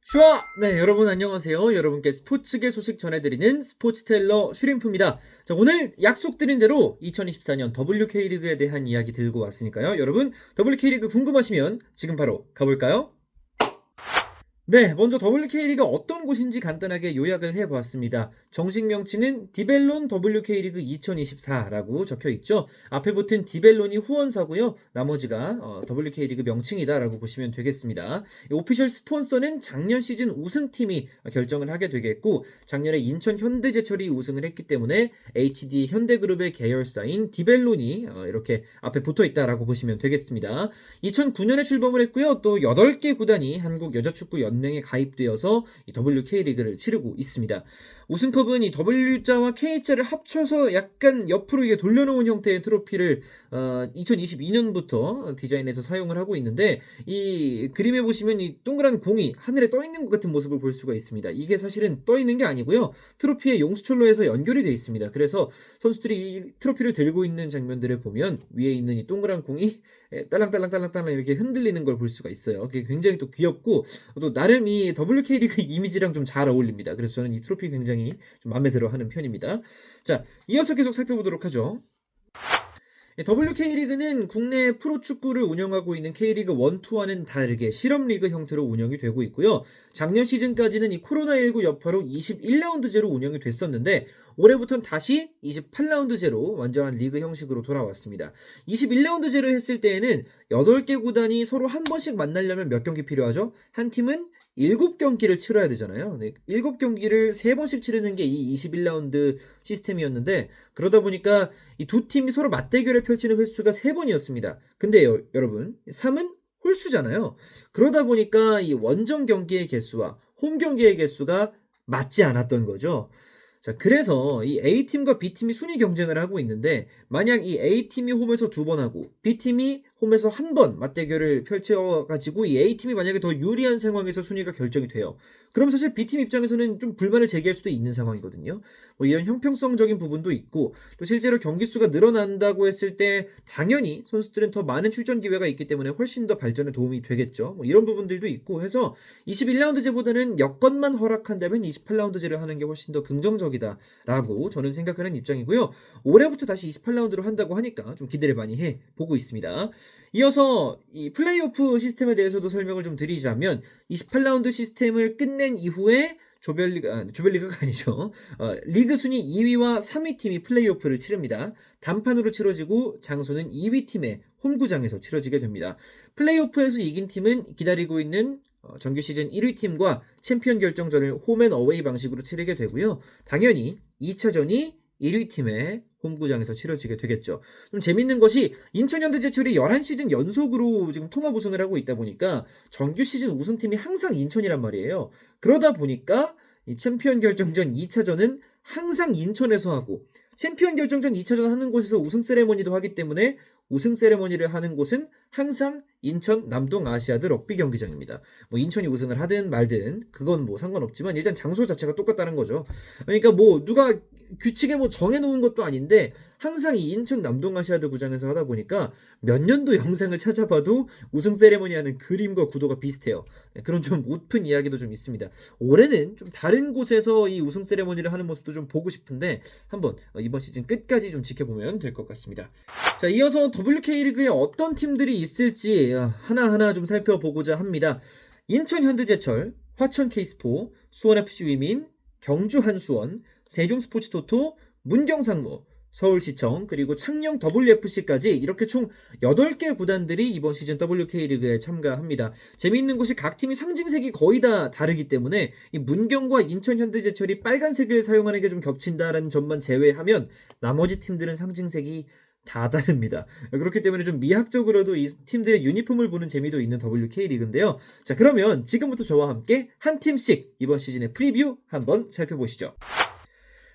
슈아! 네, 여러분 안녕하세요. 여러분께 스포츠계 소식 전해드리는 스포츠텔러 슈림프입니다. 자, 오늘 약속드린 대로 2024년 WK리그에 대한 이야기 들고 왔으니까요. 여러분, WK리그 궁금하시면 지금 바로 가볼까요? 네, 먼저 WK리그 어떤 곳인지 간단하게 요약을 해보았습니다. 정식 명칭은 디벨론 WK리그 2024라고 적혀있죠. 앞에 붙은 디벨론이 후원사고요. 나머지가 WK리그 명칭이다라고 보시면 되겠습니다. 오피셜 스폰서는 작년 시즌 우승팀이 결정을 하게 되겠고, 작년에 인천 현대제철이 우승을 했기 때문에 HD 현대그룹의 계열사인 디벨론이 이렇게 앞에 붙어있다라고 보시면 되겠습니다. 2009년에 출범을 했고요. 또 8개 구단이 한국여자축구연맹에 가입되어서 이 WK리그를 치르고 있습니다. 우승컵은 이 W자와 K자를 합쳐서 약간 옆으로 이게 돌려놓은 형태의 트로피를 2022년부터 디자인해서 사용을 하고 있는데, 이 그림에 보시면 이 동그란 공이 하늘에 떠 있는 것 같은 모습을 볼 수가 있습니다. 이게 사실은 떠 있는 게 아니고요. 트로피에 용수철로에서 연결이 되어 있습니다. 그래서 선수들이 이 트로피를 들고 있는 장면들을 보면 위에 있는 이 동그란 공이 딸랑딸랑딸랑딸랑 이렇게 흔들리는 걸 볼 수가 있어요. 그게 굉장히 또 귀엽고 또 나름 이 WK리그 이미지랑 좀 잘 어울립니다. 그래서 저는 이 트로피 굉장히 좀 마음에 들어 하는 편입니다. 자, 이어서 계속 살펴보도록 하죠. WK리그는 국내 프로축구를 운영하고 있는 K리그 1, 2와는 다르게 실업리그 형태로 운영이 되고 있고요. 작년 시즌까지는 이 코로나19 여파로 21라운드제로 운영이 됐었는데, 올해부터는 다시 28라운드제로 완전한 리그 형식으로 돌아왔습니다. 21라운드제를 했을 때에는 8개 구단이 서로 한 번씩 만나려면 몇 경기 필요하죠? 한 팀은 7경기를 치러야 되잖아요. 네, 7경기를 3번씩 치르는 게 이 21라운드 시스템이었는데, 그러다 보니까 이 두 팀이 서로 맞대결을 펼치는 횟수가 3번이었습니다. 근데 여러분, 3은 홀수잖아요. 그러다 보니까 이 원정 경기의 개수와 홈 경기의 개수가 맞지 않았던 거죠. 자, 그래서 이 A팀과 B팀이 순위 경쟁을 하고 있는데, 만약 이 A팀이 홈에서 2번 하고 B팀이 홈에서 한 번 맞대결을 펼쳐가지고 이 A팀이 만약에 더 유리한 상황에서 순위가 결정이 돼요. 그럼 사실 B팀 입장에서는 좀 불만을 제기할 수도 있는 상황이거든요. 뭐 이런 형평성적인 부분도 있고, 또 실제로 경기 수가 늘어난다고 했을 때 당연히 선수들은 더 많은 출전 기회가 있기 때문에 훨씬 더 발전에 도움이 되겠죠. 뭐 이런 부분들도 있고 해서 21라운드제보다는 여건만 허락한다면 28라운드제를 하는 게 훨씬 더 긍정적이다라고 저는 생각하는 입장이고요. 올해부터 다시 28라운드로 한다고 하니까 좀 기대를 많이 해보고 있습니다. 이어서 이 플레이오프 시스템에 대해서도 설명을 좀 드리자면, 28라운드 시스템을 끝낸 이후에 조별리그가 아니죠. 리그 순위 2위와 3위 팀이 플레이오프를 치릅니다. 단판으로 치러지고 장소는 2위 팀의 홈구장에서 치러지게 됩니다. 플레이오프에서 이긴 팀은 기다리고 있는 정규 시즌 1위 팀과 챔피언 결정전을 홈앤어웨이 방식으로 치르게 되고요. 당연히 2차전이 1위 팀의 홈구장에서 치러지게 되겠죠. 좀 재밌는 것이 인천현대제철이 11시즌 연속으로 지금 통합 우승을 하고 있다 보니까 정규 시즌 우승팀이 항상 인천이란 말이에요. 그러다 보니까 이 챔피언 결정전 2차전은 항상 인천에서 하고, 챔피언 결정전 2차전 하는 곳에서 우승 세레머니도 하기 때문에 우승 세레머니를 하는 곳은 항상 인천 남동 아시아드 럭비 경기장입니다. 뭐 인천이 우승을 하든 말든 그건 뭐 상관없지만 일단 장소 자체가 똑같다는 거죠. 그러니까 뭐 누가 규칙에 뭐 정해놓은 것도 아닌데 항상 이 인천 남동 아시아드 구장에서 하다 보니까 몇 년도 영상을 찾아봐도 우승 세레머니 하는 그림과 구도가 비슷해요. 그런 좀 웃픈 이야기도 좀 있습니다. 올해는 좀 다른 곳에서 이 우승 세레머니를 하는 모습도 좀 보고 싶은데 한번 이번 시즌 끝까지 좀 지켜보면 될 것 같습니다. 자, 이어서 WK리그에 어떤 팀들이 있을지 하나하나 좀 살펴보고자 합니다. 인천 현대제철, 화천 K스포, 수원FC 위민, 경주 한수원, 세종스포츠토토, 문경상무, 서울시청, 그리고 창녕 WFC까지 이렇게 총 8개 구단들이 이번 시즌 WK리그에 참가합니다. 재미있는 것이 각 팀이 상징색이 거의 다 다르기 때문에 이 문경과 인천 현대제철이 빨간색을 사용하는 게 좀 겹친다라는 점만 제외하면 나머지 팀들은 상징색이 다 다릅니다. 그렇기 때문에 좀 미학적으로도 이 팀들의 유니폼을 보는 재미도 있는 WK리그인데요. 자, 그러면 지금부터 저와 함께 한 팀씩 이번 시즌의 프리뷰 한번 살펴보시죠.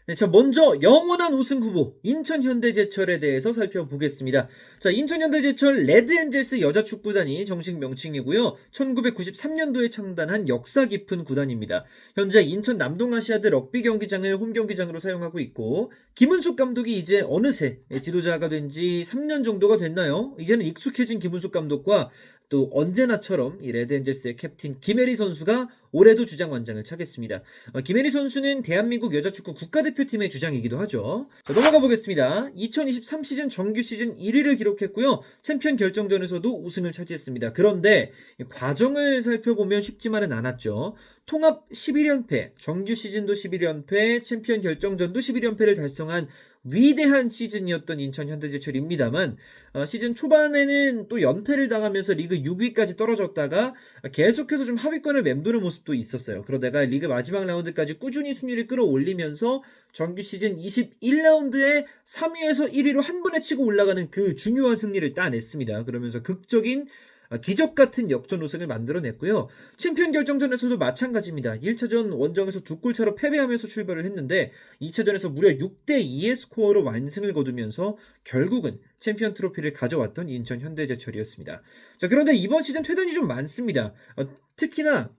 네, 자, 먼저 영원한 우승 후보 인천 현대제철에 대해서 살펴보겠습니다. 자, 인천 현대제철 레드엔젤스 여자축구단이 정식 명칭이고요. 1993년도에 창단한 역사 깊은 구단입니다. 현재 인천 남동아시아드 럭비 경기장을 홈 경기장으로 사용하고 있고, 김은숙 감독이 이제 어느새 지도자가 된 지 3년 정도가 됐나요? 이제는 익숙해진 김은숙 감독과 또 언제나처럼 이 레드엔젤스의 캡틴 김혜리 선수가 올해도 주장완장을 차겠습니다. 김혜리 선수는 대한민국 여자축구 국가대표팀의 주장이기도 하죠. 자, 넘어가 보겠습니다. 2023 시즌 정규 시즌 1위를 기록했고요. 챔피언 결정전에서도 우승을 차지했습니다. 그런데 과정을 살펴보면 쉽지만은 않았죠. 통합 11연패, 정규 시즌도 11연패, 챔피언 결정전도 11연패를 달성한 위대한 시즌이었던 인천 현대제철입니다만 시즌 초반에는 또 연패를 당하면서 리그 6위까지 떨어졌다가 계속해서 좀 하위권을 맴도는 모습도 있었어요. 그러다가 리그 마지막 라운드까지 꾸준히 순위를 끌어올리면서 정규 시즌 21라운드에 3위에서 1위로 한 번에 치고 올라가는 그 중요한 승리를 따냈습니다. 그러면서 극적인 기적 같은 역전 우승을 만들어냈고요. 챔피언 결정전에서도 마찬가지입니다. 1차전 원정에서 2골 차로 패배하면서 출발을 했는데 2차전에서 무려 6대2의 스코어로 완승을 거두면서 결국은 챔피언 트로피를 가져왔던 인천 현대제철이었습니다. 자, 그런데 이번 시즌 퇴단이 좀 많습니다. 특히나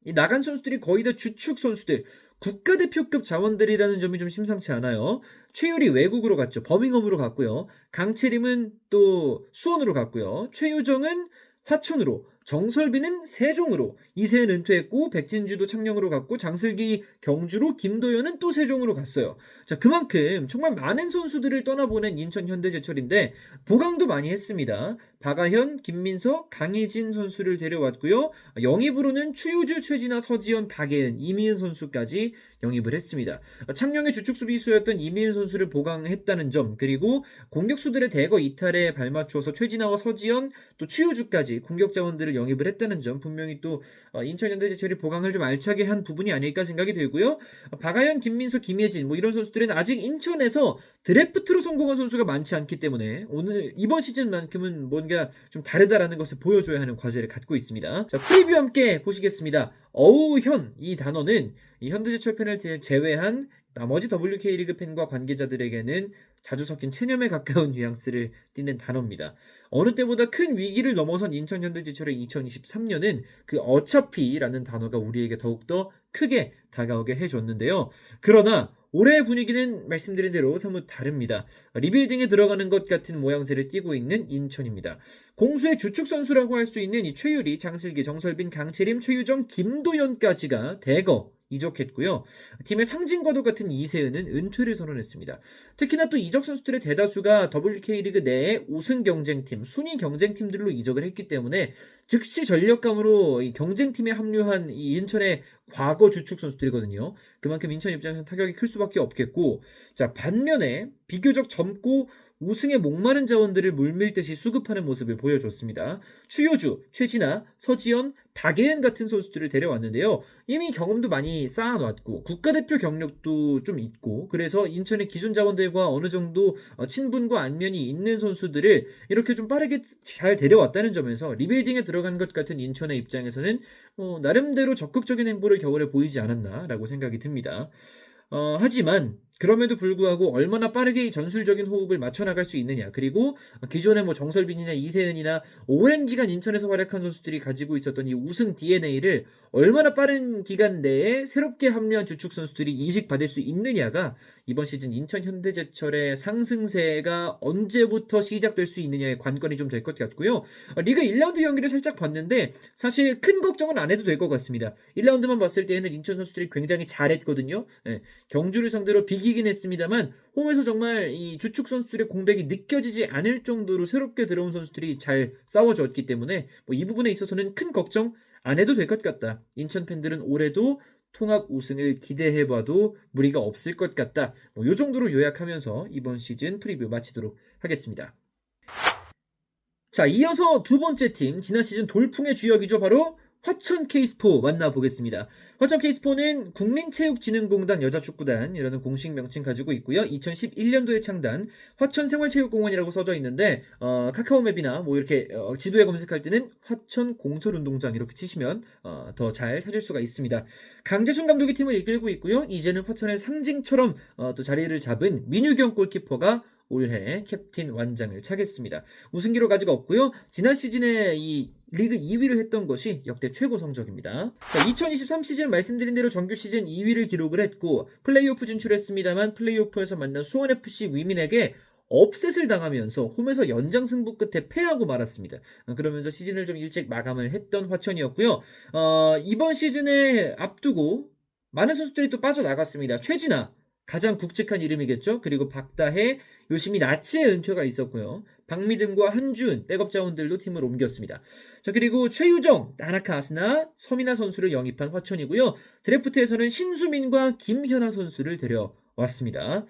이 나간 선수들이 거의 다 주축 선수들, 국가대표급 자원들이라는 점이 좀 심상치 않아요. 최율이 외국으로 갔죠. 버밍엄으로 갔고요. 강채림은 또 수원으로 갔고요. 최유정은 화천으로, 정설빈은 세종으로, 이세은 은퇴했고 백진주도 창녕으로 갔고 장슬기 경주로, 김도현은 또 세종으로 갔어요. 자, 그만큼 정말 많은 선수들을 떠나보낸 인천 현대제철인데 보강도 많이 했습니다. 박아현, 김민석, 강혜진 선수를 데려왔고요. 영입으로는 최우주, 최진아, 서지현, 박예은, 이미은 선수까지 영입을 했습니다. 창녕의 주축 수비수였던 이미은 선수를 보강했다는 점, 그리고 공격수들의 대거 이탈에 발맞추어서 최진아와 서지현, 또 최우주까지 공격 자원들을 영입을 했다는 점, 분명히 또 인천 현대제철이 보강을 좀 알차게 한 부분이 아닐까 생각이 들고요. 박아현, 김민석, 김예진 뭐 이런 선수들은 아직 인천에서 드래프트로 성공한 선수가 많지 않기 때문에 오늘 이번 시즌만큼은 뭔가 좀 다르다라는 것을 보여줘야 하는 과제를 갖고 있습니다. 자, 프리뷰 함께 보시겠습니다. 어우현, 이 단어는 이 현대제철 팬을 제외한 나머지 WK리그 팬과 관계자들에게는 자주 섞인 체념에 가까운 뉘앙스를 띠는 단어입니다. 어느 때보다 큰 위기를 넘어선 인천 현대제철의 2023년은 그 어차피라는 단어가 우리에게 더욱더 크게 다가오게 해줬는데요. 그러나 올해의 분위기는 말씀드린 대로 사뭇 다릅니다. 리빌딩에 들어가는 것 같은 모양새를 띠고 있는 인천입니다. 공수의 주축 선수라고 할 수 있는 이 최유리, 장슬기, 정설빈, 강채림, 최유정, 김도현까지가 대거 이적했고요. 팀의 상징과도 같은 이세은은 은퇴를 선언했습니다. 특히나 또 이적 선수들의 대다수가 WK리그 내의 우승 경쟁팀, 순위 경쟁팀들로 이적을 했기 때문에 즉시 전력감으로 이 경쟁팀에 합류한 이 인천의 과거 주축 선수들이거든요. 그만큼 인천 입장에서 타격이 클 수밖에 없겠고, 자, 반면에 비교적 젊고 우승에 목마른 자원들을 물밀듯이 수급하는 모습을 보여줬습니다. 추효주, 최진아, 서지현, 박예은 같은 선수들을 데려왔는데요. 이미 경험도 많이 쌓아놨고 국가대표 경력도 좀 있고, 그래서 인천의 기존 자원들과 어느 정도 친분과 안면이 있는 선수들을 이렇게 좀 빠르게 잘 데려왔다는 점에서 리빌딩에 들어간 것 같은 인천의 입장에서는 나름대로 적극적인 행보를 겨울에 보이지 않았나라고 생각이 듭니다. 하지만 그럼에도 불구하고 얼마나 빠르게 전술적인 호흡을 맞춰나갈 수 있느냐, 그리고 기존의 뭐 정설빈이나 이세은이나 오랜 기간 인천에서 활약한 선수들이 가지고 있었던 이 우승 DNA를 얼마나 빠른 기간 내에 새롭게 합류한 주축 선수들이 이식받을 수 있느냐가 이번 시즌 인천 현대제철의 상승세가 언제부터 시작될 수 있느냐의 관건이 좀 될 것 같고요. 리그 1라운드 경기를 살짝 봤는데 사실 큰 걱정은 안 해도 될 것 같습니다. 1라운드만 봤을 때에는 인천 선수들이 굉장히 잘했거든요. 네, 경주를 상대로 비기긴 했습니다만 홈에서 정말 이 주축 선수들의 공백이 느껴지지 않을 정도로 새롭게 들어온 선수들이 잘 싸워줬기 때문에 이 부분에 있어서는 큰 걱정 안 해도 될 것 같다. 인천 팬들은 올해도 통합 우승을 기대해봐도 무리가 없을 것 같다. 이 정도로 요약하면서 이번 시즌 프리뷰 마치도록 하겠습니다. 자, 이어서 두 번째 팀, 지난 시즌 돌풍의 주역이죠. 바로 화천 K스포 만나보겠습니다. 화천 K스포는 국민체육진흥공단 여자축구단이라는 공식 명칭 가지고 있고요. 2011년도에 창단 화천생활체육공원이라고 써져 있는데 카카오맵이나 뭐 이렇게 지도에 검색할 때는 화천 공설운동장 이렇게 치시면 더 잘 찾을 수가 있습니다. 강재순 감독이 팀을 이끌고 있고요. 이제는 화천의 상징처럼 또 자리를 잡은 민유경 골키퍼가 올해 캡틴 완장을 차겠습니다. 우승 기록 아직 없고요. 지난 시즌에 이 리그 2위를 했던 것이 역대 최고 성적입니다. 자, 2023 시즌 말씀드린 대로 정규 시즌 2위를 기록을 했고 플레이오프 진출했습니다만 플레이오프에서 만난 수원FC 위민에게 업셋을 당하면서 홈에서 연장 승부 끝에 패하고 말았습니다. 그러면서 시즌을 좀 일찍 마감을 했던 화천이었고요. 이번 시즌에 앞두고 많은 선수들이 또 빠져나갔습니다. 최진아 가장 굵직한 이름이겠죠. 그리고 박다혜, 요시미 나치의 은퇴가 있었고요. 박미듬과 한준 백업 자원들도 팀을 옮겼습니다. 자, 그리고 최유정, 나나카 아스나, 서민아 선수를 영입한 화천이고요. 드래프트에서는 신수민과 김현아 선수를 데려왔습니다.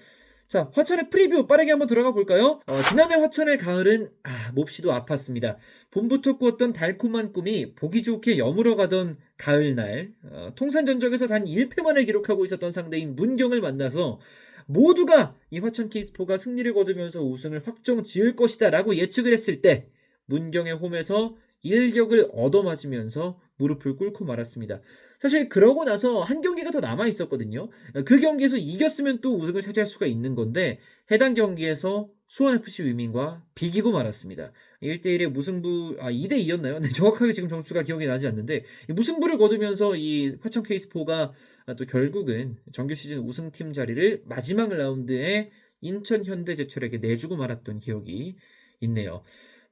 자, 화천의 프리뷰 빠르게 한번 들어가 볼까요? 지난해 화천의 가을은 몹시도 아팠습니다. 봄부터 꾸었던 달콤한 꿈이 보기 좋게 여물어가던 가을날 통산 전적에서 단 1패만을 기록하고 있었던 상대인 문경을 만나서 모두가 이 화천 K스포가 승리를 거두면서 우승을 확정 지을 것이다 라고 예측을 했을 때 문경의 홈에서 일격을 얻어맞으면서 무릎을 꿇고 말았습니다. 사실 그러고 나서 한 경기가 더 남아 있었거든요. 그 경기에서 이겼으면 또 우승을 차지할 수가 있는 건데 해당 경기에서 수원FC 위민과 비기고 말았습니다. 1대1의 무승부, 2대2였나요? 네, 정확하게 지금 점수가 기억이 나지 않는데 무승부를 거두면서 이 화천 K스포가 또 결국은 정규 시즌 우승팀 자리를 마지막 라운드에 인천 현대제철에게 내주고 말았던 기억이 있네요.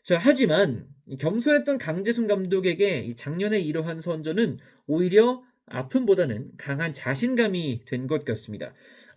자, 하지만 겸손했던 강재순 감독에게 작년에 이러한 선전은 오히려 아픔보다는 강한 자신감이 된 것 같습니다.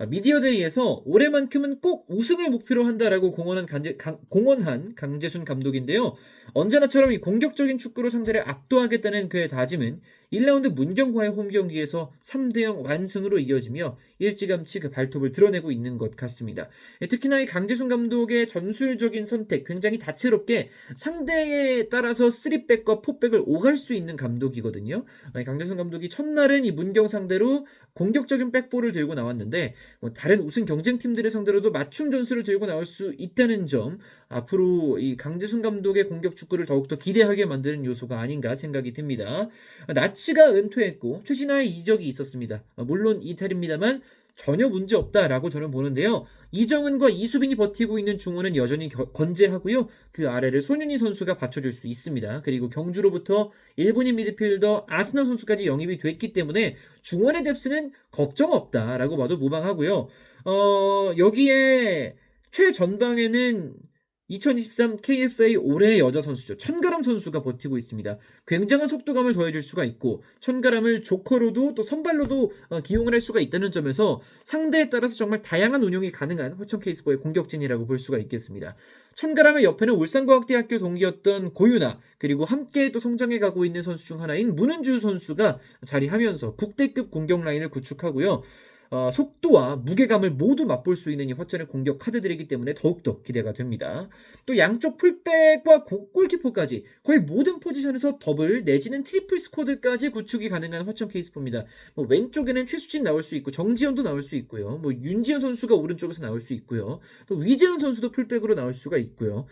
미디어데이에서 올해만큼은 꼭 우승을 목표로 한다라고 공언한 강재순 감독인데요. 언제나처럼 이 공격적인 축구로 상대를 압도하겠다는 그의 다짐은 1라운드 문경과의 홈경기에서 3대0 완승으로 이어지며 일찌감치 그 발톱을 드러내고 있는 것 같습니다. 특히나 이 강재순 감독의 전술적인 선택, 굉장히 다채롭게 상대에 따라서 3백과 4백을 오갈 수 있는 감독이거든요. 강재순 감독이 첫날은 이 문경 상대로 공격적인 백포를 들고 나왔는데 다른 우승 경쟁팀들의 상대로도 맞춤 전술을 들고 나올 수 있다는 점, 앞으로 이 강재순 감독의 공격 축구를 더욱더 기대하게 만드는 요소가 아닌가 생각이 듭니다. 나치가 은퇴했고 최신화의 이적이 있었습니다. 물론 이탈입니다만 전혀 문제 없다라고 저는 보는데요. 이정은과 이수빈이 버티고 있는 중원은 여전히 건재하고요. 그 아래를 손윤희 선수가 받쳐줄 수 있습니다. 그리고 경주로부터 일본인 미드필더 아스나 선수까지 영입이 됐기 때문에 중원의 뎁스는 걱정 없다라고 봐도 무방하고요. 여기에 최전방에는 2023 KFA 올해의 여자 선수죠. 천가람 선수가 버티고 있습니다. 굉장한 속도감을 더해줄 수가 있고 천가람을 조커로도 또 선발로도 기용을 할 수가 있다는 점에서 상대에 따라서 정말 다양한 운용이 가능한 화천 K스포의 공격진이라고 볼 수가 있겠습니다. 천가람의 옆에는 울산과학대학교 동기였던 고유나 그리고 함께 또 성장해 가고 있는 선수 중 하나인 문은주 선수가 자리하면서 국대급 공격 라인을 구축하고요. 속도와 무게감을 모두 맛볼 수 있는 이 화천의 공격 카드들이기 때문에 더욱더 기대가 됩니다. 또 양쪽 풀백과 골키퍼까지 거의 모든 포지션에서 더블 내지는 트리플 스쿼드까지 구축이 가능한 화천 K스포입니다. 뭐 왼쪽에는 최수진 나올 수 있고 정지현도 나올 수 있고요. 뭐 윤지현 선수가 오른쪽에서 나올 수 있고요. 또 위재현 선수도 풀백으로 나올 수가 있고요.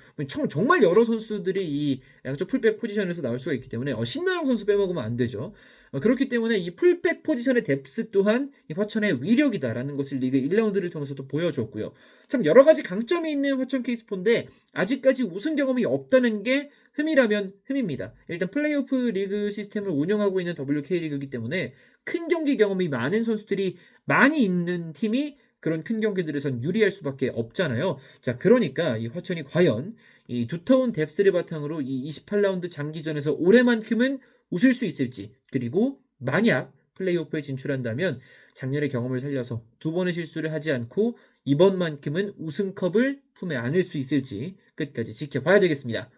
정말 여러 선수들이 이 양쪽 풀백 포지션에서 나올 수가 있기 때문에 신나영 선수 빼먹으면 안 되죠. 그렇기 때문에 이 풀백 포지션의 뎁스 또한 이 화천의 위력이다라는 것을 리그 1라운드를 통해서도 보여줬고요. 참 여러 가지 강점이 있는 화천 K스포인데 아직까지 우승 경험이 없다는 게 흠이라면 흠입니다. 일단 플레이오프 리그 시스템을 운영하고 있는 WK 리그이기 때문에 큰 경기 경험이 많은 선수들이 많이 있는 팀이 그런 큰 경기들에선 유리할 수밖에 없잖아요. 자, 그러니까 이 화천이 과연 이 두터운 뎁스를 바탕으로 이 28라운드 장기전에서 올해만큼은 웃을 수 있을지, 그리고 만약 플레이오프에 진출한다면 작년의 경험을 살려서 두 번의 실수를 하지 않고 이번만큼은 우승컵을 품에 안을 수 있을지 끝까지 지켜봐야 되겠습니다.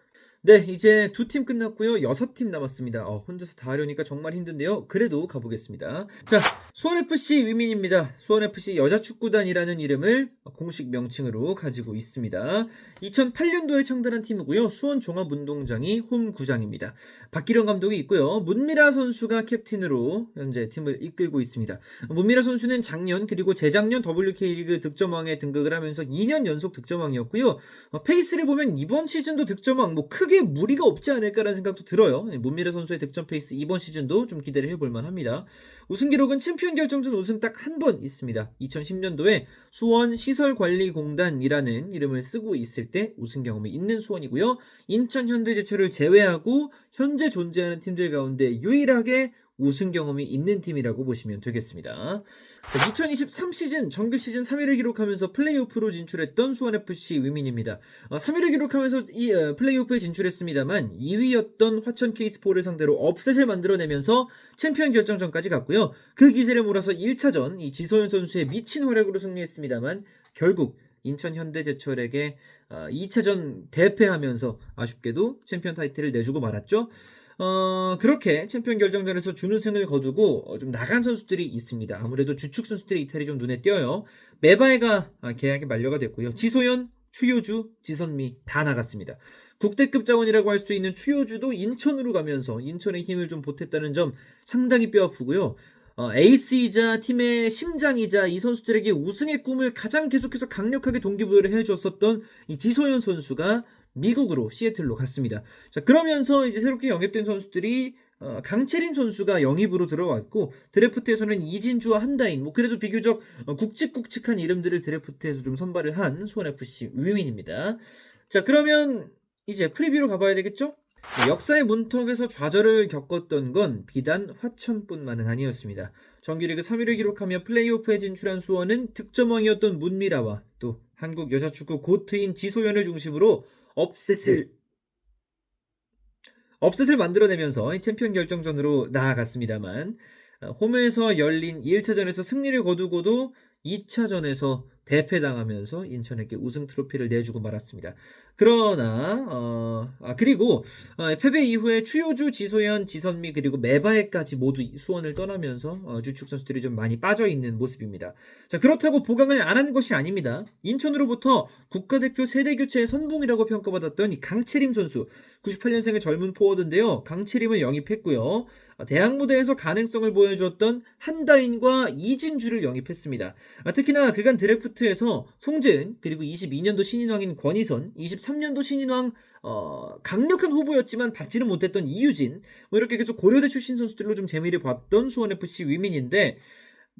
네, 이제 두 팀 끝났고요. 6팀 남았습니다. 혼자서 다 하려니까 정말 힘든데요. 그래도 가보겠습니다. 자, 수원FC 위민입니다. 수원FC 여자축구단이라는 이름을 공식 명칭으로 가지고 있습니다. 2008년도에 창단한 팀이고요. 수원종합운동장이 홈구장입니다. 박기령 감독이 있고요. 문미라 선수가 캡틴으로 현재 팀을 이끌고 있습니다. 문미라 선수는 작년 그리고 재작년 WK리그 득점왕에 등극을 하면서 2년 연속 득점왕이었고요. 페이스를 보면 이번 시즌도 득점왕 크게 무리가 없지 않을까라는 생각도 들어요. 문미라 선수의 득점 페이스 이번 시즌도 좀 기대를 해볼 만합니다. 우승 기록은 챔피언 결정전 우승 딱 한 번 있습니다. 2010년도에 수원시설관리공단이라는 이름을 쓰고 있을 때 우승 경험이 있는 수원이고요. 인천 현대제철을 제외하고 현재 존재하는 팀들 가운데 유일하게 우승 경험이 있는 팀이라고 보시면 되겠습니다. 자, 2023 시즌 정규 시즌 3위를 기록하면서 플레이오프로 진출했던 수원FC 위민입니다. 3위를 기록하면서 플레이오프에 진출했습니다만 2위였던 화천 K스포를 상대로 업셋을 만들어내면서 챔피언 결정전까지 갔고요. 그 기세를 몰아서 1차전 이 지소연 선수의 미친 활약으로 승리했습니다만 결국 인천 현대제철에게 2차전 대패하면서 아쉽게도 챔피언 타이틀을 내주고 말았죠. 그렇게 챔피언 결정전에서 준우승을 거두고 좀 나간 선수들이 있습니다. 아무래도 주축 선수들의 이탈이 좀 눈에 띄어요. 메바에가 계약이 만료가 됐고요. 지소연, 추효주, 지선미 다 나갔습니다. 국대급 자원이라고 할 수 있는 추효주도 인천으로 가면서 인천의 힘을 좀 보탰다는 점 상당히 뼈아프고요. 에이스이자 팀의 심장이자 이 선수들에게 우승의 꿈을 가장 계속해서 강력하게 동기부여를 해줬었던 이 지소연 선수가 미국으로 시애틀로 갔습니다. 자, 그러면서 이제 새롭게 영입된 선수들이 강채림 선수가 영입으로 들어왔고 드래프트에서는 이진주와 한다인 그래도 비교적 굵직굵직한 이름들을 드래프트에서 좀 선발을 한 수원FC 위민입니다. 자, 그러면 이제 프리뷰로 가봐야 되겠죠? 역사의 문턱에서 좌절을 겪었던 건 비단 화천뿐만은 아니었습니다. 정규리그 3위를 기록하며 플레이오프에 진출한 수원은 득점왕이었던 문미라와 또 한국 여자축구 고트인 지소연을 중심으로 업셋을 만들어내면서 챔피언 결정전으로 나아갔습니다만 홈에서 열린 1차전에서 승리를 거두고도 2차전에서 대패당하면서 인천에게 우승 트로피를 내주고 말았습니다. 그러나 그리고 패배 이후에 추효주, 지소연, 지선미 그리고 메바에까지 모두 수원을 떠나면서 주축 선수들이 좀 많이 빠져있는 모습입니다. 자, 그렇다고 보강을 안 한 것이 아닙니다. 인천으로부터 국가대표 세대교체의 선봉이라고 평가받았던 이 강채림 선수 98년생의 젊은 포워드인데요. 강채림을 영입했고요. 대학 무대에서 가능성을 보여주었던 한다인과 이진주를 영입했습니다. 특히나 그간 드래프트에서 송재은 그리고 22년도 신인왕인 권희선 23년도 신인왕 강력한 후보였지만 받지는 못했던 이유진 이렇게 계속 고려대 출신 선수들로 좀 재미를 봤던 수원FC 위민인데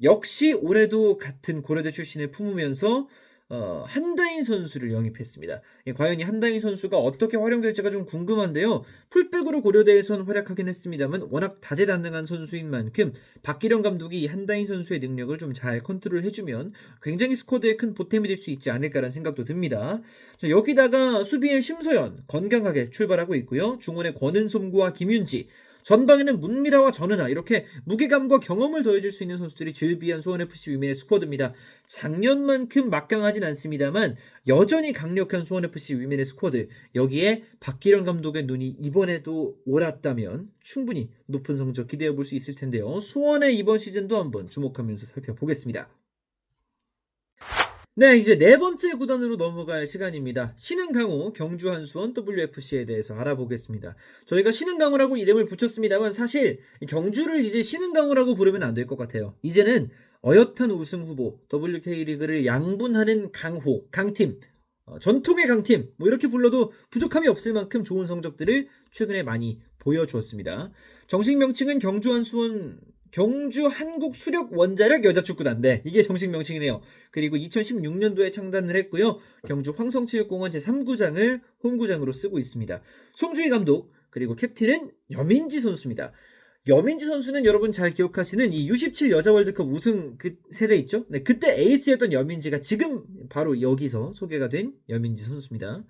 역시 올해도 같은 고려대 출신을 품으면서 한다인 선수를 영입했습니다. 과연 이 한다인 선수가 어떻게 활용될지가 좀 궁금한데요. 풀백으로 고려대에선 활약하긴 했습니다만 워낙 다재다능한 선수인 만큼 박기령 감독이 이 한다인 선수의 능력을 좀 잘 컨트롤해주면 굉장히 스쿼드에 큰 보탬이 될 수 있지 않을까라는 생각도 듭니다. 자, 여기다가 수비의 심서연 건강하게 출발하고 있고요. 중원의 권은솜과 김윤지 전방에는 문미라와 전은아 이렇게 무게감과 경험을 더해줄 수 있는 선수들이 즐비한 수원FC 위민의 스쿼드입니다. 작년만큼 막강하진 않습니다만 여전히 강력한 수원FC 위민의 스쿼드 여기에 박기령 감독의 눈이 이번에도 옳았다면 충분히 높은 성적 기대해 볼 수 있을 텐데요. 수원의 이번 시즌도 한번 주목하면서 살펴보겠습니다. 네, 이제 네 번째 구단으로 넘어갈 시간입니다. 신흥강호, 경주 한수원 WFC에 대해서 알아보겠습니다. 저희가 신흥강호라고 이름을 붙였습니다만 사실 경주를 이제 신흥강호라고 부르면 안 될 것 같아요. 이제는 어엿한 우승 후보, WK리그를 양분하는 강호, 강팀, 전통의 강팀 이렇게 불러도 부족함이 없을 만큼 좋은 성적들을 최근에 많이 보여주었습니다. 정식 명칭은 경주 한수원 경주 한국 수력 원자력 여자축구단대 이게 정식 명칭이네요. 그리고 2016년도에 창단을 했고요. 경주 황성체육공원 제3구장을 홈구장으로 쓰고 있습니다. 송주희 감독 그리고 캡틴은 여민지 선수입니다. 여민지 선수는 여러분 잘 기억하시는 이 U17 여자 월드컵 우승 그 세대 있죠? 네, 그때 에이스였던 여민지가 지금 바로 여기서 소개가 된 여민지 선수입니다.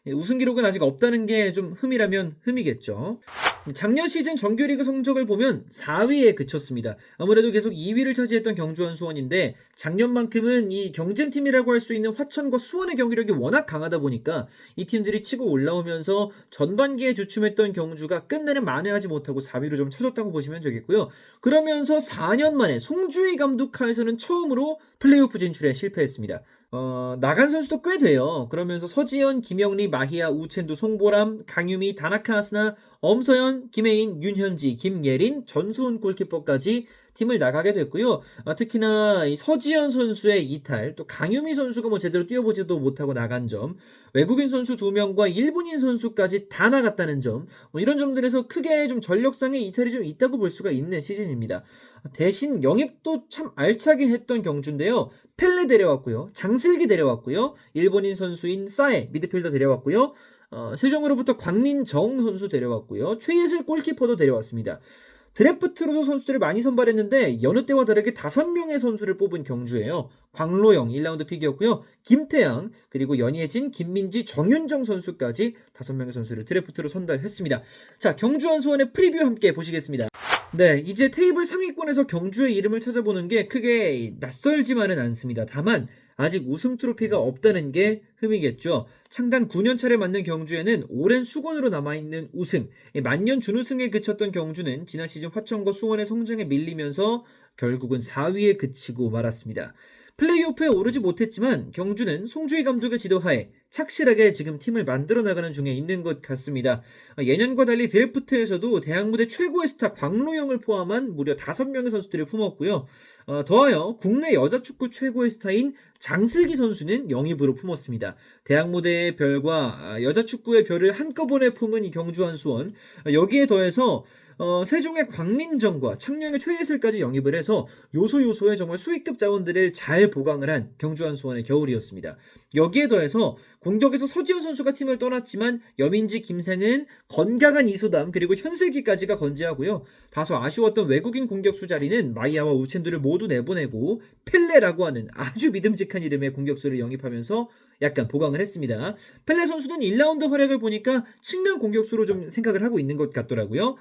우승 기록은 아직 없다는 게 좀 흠이라면 흠이겠죠. 작년 시즌 정규리그 성적을 보면 4위에 그쳤습니다. 아무래도 계속 2위를 차지했던 경주와 수원인데 작년만큼은 이 경쟁팀이라고 할 수 있는 화천과 수원의 경기력이 워낙 강하다 보니까 이 팀들이 치고 올라오면서 전반기에 주춤했던 경주가 끝내는 만회하지 못하고 4위로 좀 쳐졌다고 보시면 되겠고요. 그러면서 4년 만에 송주희 감독 하에서는 처음으로 플레이오프 진출에 실패했습니다. 나간 선수도 꽤 돼요. 그러면서 서지현, 김영리, 마희아, 우첸도, 송보람, 강유미, 다나카 아스나, 엄서연, 김혜인, 윤현지, 김예린, 전소훈 골키퍼까지 팀을 나가게 됐고요. 특히나 이 서지현 선수의 이탈, 또 강유미 선수가 뭐 제대로 뛰어보지도 못하고 나간 점, 외국인 선수 2명과 일본인 선수까지 다 나갔다는 점, 뭐 이런 점들에서 크게 좀 전력상의 이탈이 좀 있다고 볼 수가 있는 시즌입니다. 대신 영입도 참 알차게 했던 경주인데요. 펠레 데려왔고요. 장슬기 데려왔고요. 일본인 선수인 사에 미드필더 데려왔고요. 세종으로부터 광민정 선수 데려왔고요. 최예슬 골키퍼도 데려왔습니다. 드래프트로도 선수들을 많이 선발했는데 여느 때와 다르게 5명의 선수를 뽑은 경주예요. 광로영 1라운드 픽이었고요. 김태양, 그리고 연예진, 김민지, 정윤정 선수까지 5명의 선수를 드래프트로 선발했습니다. 자, 경주와 수원의 프리뷰 함께 보시겠습니다. 네, 이제 테이블 상위권에서 경주의 이름을 찾아보는 게 크게 낯설지만은 않습니다. 다만 아직 우승 트로피가 없다는 게 흠이겠죠. 창단 9년 차를 맞는 경주에는 오랜 수건으로 남아있는 우승, 만년 준우승에 그쳤던 경주는 지난 시즌 화천과 수원의 성장에 밀리면서 결국은 4위에 그치고 말았습니다. 플레이오프에 오르지 못했지만 경주는 송주희 감독의 지도하에 착실하게 지금 팀을 만들어 나가는 중에 있는 것 같습니다. 예년과 달리 드래프트에서도 대학 무대 최고의 스타 광로영을 포함한 무려 5명의 선수들을 품었고요. 더하여 국내 여자 축구 최고의 스타인 장슬기 선수는 영입으로 품었습니다. 대학 무대의 별과 여자 축구의 별을 한꺼번에 품은 이 경주한 수원, 여기에 더해서 세종의 광민정과 창녕의 최예슬까지 영입을 해서 요소요소에 정말 수익급 자원들을 잘 보강을 한 경주한 수원의 겨울이었습니다. 여기에 더해서 공격에서 서지훈 선수가 팀을 떠났지만 여민지, 김생은, 건강한 이소담, 그리고 현슬기까지가 건재하고요. 다소 아쉬웠던 외국인 공격수 자리는 마이아와 우첸두를 모두 내보내고 펠레라고 하는 아주 믿음직한 이름의 공격수를 영입하면서 약간 보강을 했습니다. 펠레 선수는 1라운드 활약을 보니까 측면 공격수로 좀 생각을 하고 있는 것 같더라고요.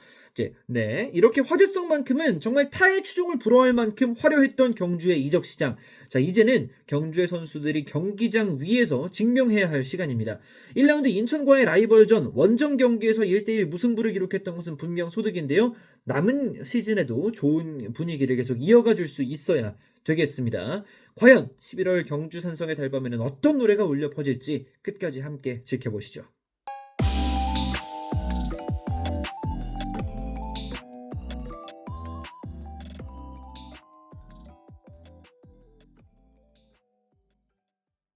네, 이렇게 화제성만큼은 정말 타의 추종을 불허할 만큼 화려했던 경주의 이적 시장. 자, 이제는 경주의 선수들이 경기장 위에서 증명해야 할 시간입니다. 1라운드 인천과의 라이벌전 원정 경기에서 1대1 무승부를 기록했던 것은 분명 소득인데요. 남은 시즌에도 좋은 분위기를 계속 이어가 줄 수 있어야 되겠습니다. 과연 11월 경주 산성의 달밤에는 어떤 노래가 울려 퍼질지 끝까지 함께 지켜보시죠.